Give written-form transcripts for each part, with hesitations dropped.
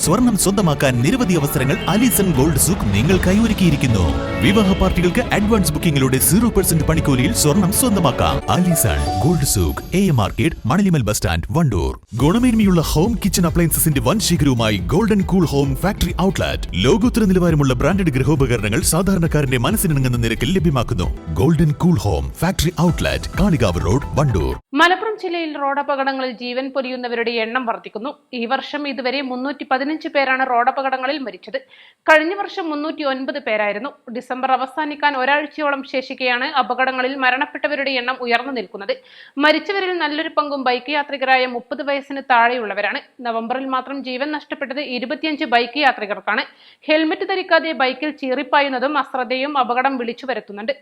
സ്വർണം സ്വന്തമാക്കാൻ നിരവധി അവസരങ്ങൾ അലിസൺ ഗോൾഡ് സൂക്ക് നിങ്ങൾക്കായി ഒരുക്കിയിരിക്കുന്നു. വിവാഹ പാർട്ടികൾക്ക് അഡ്വാൻസ് ബുക്കിംഗിലൂടെ 0% പണിക്കൂലിയിൽ സ്വർണം സ്വന്തമാക്കാം. Alison gold souk, AM market, Manalimal bus stand, Wandoor. ഗുണമേന്മയുള്ള ഹോം കിച്ചൺ അപ്ലയൻസസിന്റെ വൻ ശേഖരവുമായി golden cool home factory outlet. ലോകോത്തര നിലവാരമുള്ള ബ്രാൻഡഡ് ഗൃഹോപകരണങ്ങൾ സാധാരണക്കാരന്റെ മനസ്സിനിണങ്ങുന്ന നിരക്കിൽ ലഭ്യമാക്കുന്നു. Golden cool home factory outlet, Kalikavu road, Wandoor. Malappuram ജില്ലയിൽ റോഡപകടങ്ങളിൽ ജീവൻ പൊലിയുന്നവരുടെ എണ്ണം വർദ്ധിക്കുന്നു. ഈ വർഷം ഇതുവരെ 315 പേരാണ് റോഡപകടങ്ങളിൽ മരിച്ചത്. കഴിഞ്ഞ വർഷം 309 പേരായിരുന്നു. ഡിസംബർ അവസാനിക്കാൻ ഒരാഴ്ചയോളം ശേഷിക്കെയാണ് അപകടങ്ങളിൽ മരണപ്പെട്ടവരുടെ എണ്ണം ഉയർന്നു നിൽക്കുന്നത്. മരിച്ചവരിൽ നല്ലൊരു പങ്കും ബൈക്ക് യാത്രികരായ 30 വയസ്സിന് താഴെയുള്ളവരാണ്. നവംബറിൽ മാത്രം ജീവൻ നഷ്ടപ്പെട്ടത് 25 ബൈക്ക് യാത്രികർക്കാണ്. ഹെൽമറ്റ് ധരിക്കാതെ ബൈക്കിൽ ചീറിപ്പായുന്നതും അശ്രദ്ധയും അപകടം വിളിച്ചു വരുത്തുന്നുണ്ട്.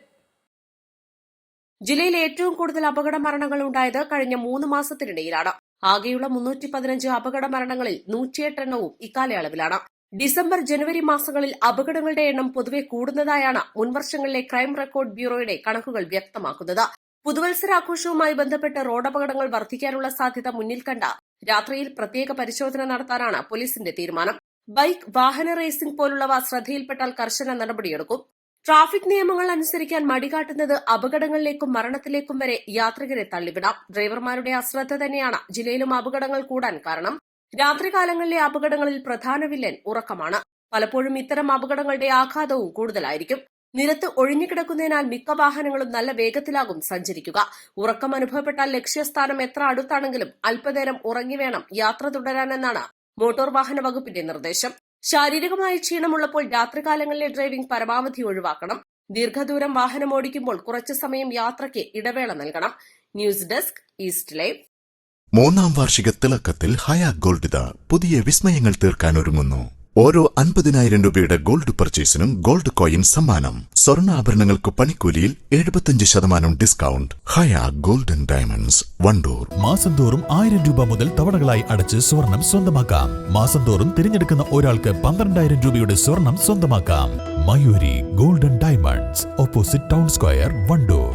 ജില്ലയിൽ ഏറ്റവും കൂടുതൽ അപകട മരണങ്ങൾ ഉണ്ടായത് കഴിഞ്ഞ 3 മാസത്തിനിടയിലാണ്. ആകെയുള്ള 315 അപകട മരണങ്ങളിൽ 108 എണ്ണവും ഇക്കാലയളവിലാണ്. ഡിസംബർ, ജനുവരി മാസങ്ങളിൽ അപകടങ്ങളുടെ എണ്ണം പൊതുവെ കൂടുന്നതായാണ് മുൻവർഷങ്ങളിലെ ക്രൈം റെക്കോർഡ് ബ്യൂറോയുടെ കണക്കുകൾ വ്യക്തമാക്കുന്നത്. പുതുവത്സരാഘോഷവുമായി ബന്ധപ്പെട്ട് റോഡപകടങ്ങൾ വർദ്ധിക്കാനുള്ള സാധ്യത മുന്നിൽ കണ്ട രാത്രിയിൽ പ്രത്യേക പരിശോധന നടത്താനാണ് പോലീസിന്റെ തീരുമാനം. ബൈക്ക്, വാഹന റേസിംഗ് പോലുള്ളവ ശ്രദ്ധയിൽപ്പെട്ടാൽ കർശന നടപടിയെടുക്കും. ട്രാഫിക് നിയമങ്ങൾ അനുസരിക്കാൻ മടികാട്ടുന്നത് അപകടങ്ങളിലേക്കും മരണത്തിലേക്കും വരെ യാത്രികരെ തള്ളിവിടാം. ഡ്രൈവർമാരുടെ അശ്രദ്ധ തന്നെയാണ് ജില്ലയിലും അപകടങ്ങൾ കൂടാൻ കാരണം. രാത്രികാലങ്ങളിലെ അപകടങ്ങളിൽ പ്രധാന വില്ലൻ ഉറക്കമാണ്. പലപ്പോഴും ഇത്തരം അപകടങ്ങളുടെ ആഘാതവും കൂടുതലായിരിക്കും. നിരത്ത് ഒഴിഞ്ഞുകിടക്കുന്നതിനാൽ മിക്ക വാഹനങ്ങളും നല്ല വേഗത്തിലാകും സഞ്ചരിക്കുക. ഉറക്കം അനുഭവപ്പെട്ടാൽ ലക്ഷ്യസ്ഥാനം എത്ര അടുത്താണെങ്കിലും അല്പനേരം ഉറങ്ങി വേണം യാത്ര തുടരാനെന്നാണ് മോട്ടോർ വാഹന വകുപ്പിന്റെ നിർദ്ദേശം. ശാരീരികമായ ക്ഷീണമുള്ളപ്പോൾ രാത്രികാലങ്ങളിലെ ഡ്രൈവിംഗ് പരമാവധി ഒഴിവാക്കണം. ദീർഘദൂരം വാഹനമോടിക്കുമ്പോൾ കുറച്ചു സമയം യാത്രയ്ക്ക് ഇടവേള നൽകണം. News desk, east live. 3-ാം വാർഷിക തിളക്കത്തിൽ ഹയ ഗോൾഡ് പുതിയ വിസ്മയങ്ങൾ തീർക്കാൻ ഒരുങ്ങുന്നു. ഓരോ 50,000 രൂപയുടെ ഗോൾഡ് പർച്ചേസിനും ഗോൾഡ് കോയിൻ സമ്മാനം. സ്വർണ്ണാഭരണങ്ങൾക്ക് പണിക്കൂലിയിൽ 75% ഡിസ്കൗണ്ട്. ഹയ ഗോൾഡൻ ഡയമണ്ട്സ്, വണ്ടൂർ. മാസം തോറും 1000 രൂപ മുതൽ തവണകളായി അടച്ച് സ്വർണം സ്വന്തമാക്കാം. മാസം തോറും തിരഞ്ഞെടുക്കുന്ന ഒരാൾക്ക് 12,000 രൂപയുടെ സ്വർണം സ്വന്തമാക്കാം. Mayuri golden diamonds, opposite town square, Wandoor.